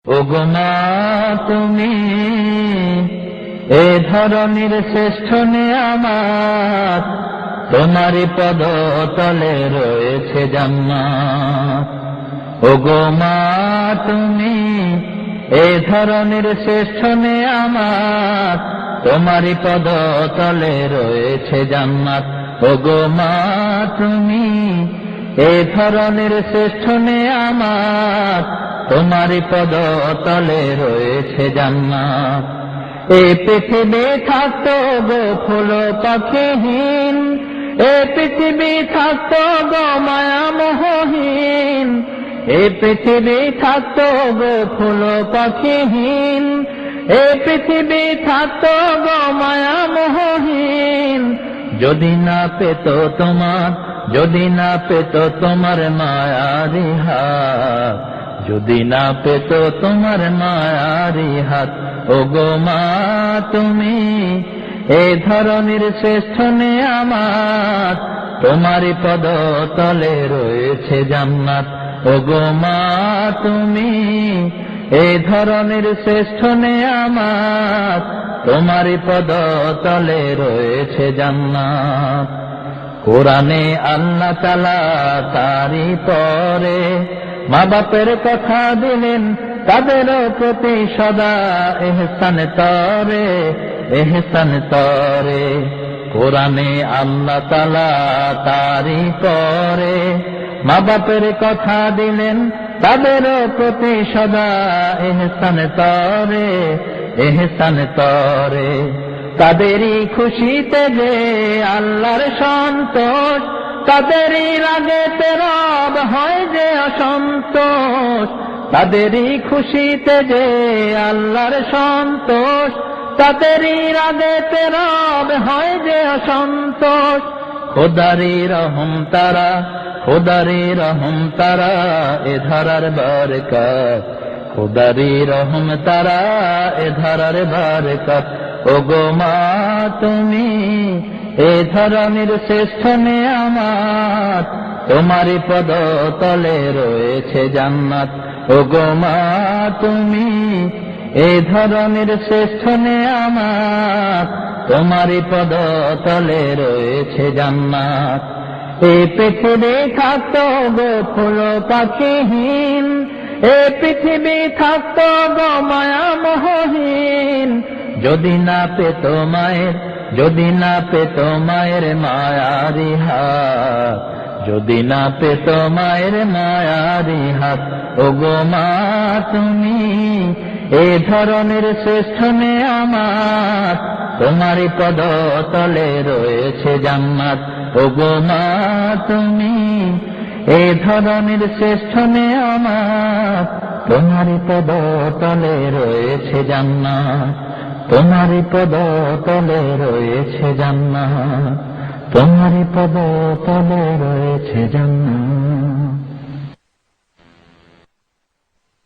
ওগো মা তুমি এ ধরনের শ্রেষ্ঠ নিয়ামত, তোমারই পদ তলে রয়েছে জান্নাত। ওগো মা তুমি এ ধরনের শ্রেষ্ঠ নিয়ামত, তোমারই পদ তলে রয়েছে জান্নাত। ওগো মা তুমি এ ধরনের শ্রেষ্ঠ নিয়ামত, তোমারই পদ তলে রয়েছে জান্নাত। এই পৃথিবী থাকতো গো ফুল পাখিহীন, এ পৃথিবী থাকতো গো মায়া মোহহীন, এ পৃথিবী থাকতো গো ফুল পাখিহীন, এ পৃথিবী থাকতো গো মায়া মোহহীন। যদি না পেত তোমার, যদি না পেত তোমার মায়ারি হাত, যদি না পেত তোমার মায়ারি হাত। ওগো মা তুমি এই ধরনের শ্রেষ্ঠ নিয়ামত, তোমারই পদ তলে রয়েছে জান্নাত। ওগো মা তুমি এই ধরনের শ্রেষ্ঠ নিয়ামত, তোমারই পদ তলে রয়েছে জান্নাত। কোরআনে আল্লাহ তাআলা তারই পরে মা বাপের কথা দিলেন, তাদের প্রতি সদা ইহসান তরে, ইহসান তরে। কোরআনে আল্লাহ তাআলা তারই পরে মা বাপের কথা দিলেন, তাদের প্রতি সদা ইহসান তরে, ইহসান তরে। তাদেরই খুশিতে যে আল্লাহর সন্তোষ, তাদেরই রাগেতে রব হয় যে অসন্তোষ। তাদেরই খুশিতে যে আল্লাহর সন্তোষ, তাদেরই রাগেতে রব হয় যে অসন্তোষ। খোদারি রহম তারা, খোদারি রহম তারা এ ধারার বরকত, খোদারি রহম তারা এ ধারার বরকত। ওগো মা তুমি এ ধরনের শ্রেষ্ঠ নিয়ামত, তোমারই পদ তলে রয়েছে জান্নাত। ওগো মা তুমি এ ধরনের শ্রেষ্ঠ নিয়ামত, তোমারই পদ তলে রয়েছে জান্নাত। এই পৃথিবী থাকতো গো ফুল পাখিহীন, এ পৃথিবী থাকতো গো মায়া মোহহীন। যদি না পেত মায়ের, যদি না পেত মায়ের মায়ারি হাত, যদি না পেত মায়ের মায়ারি হাত। ওগো মা তুমি এ ধরনের শ্রেষ্ঠ নিয়ামত, তোমারই পদ তলে রয়েছে জান্নাত। ওগো মা তুমি এ ধরনের শ্রেষ্ঠ নিয়ামত, তোমারই পদ তলে রয়েছে জান্নাত, তোমারই পদ তলে রয়েছে জান্নাত, তোমারই পদ তলে রয়েছে জান্নাত।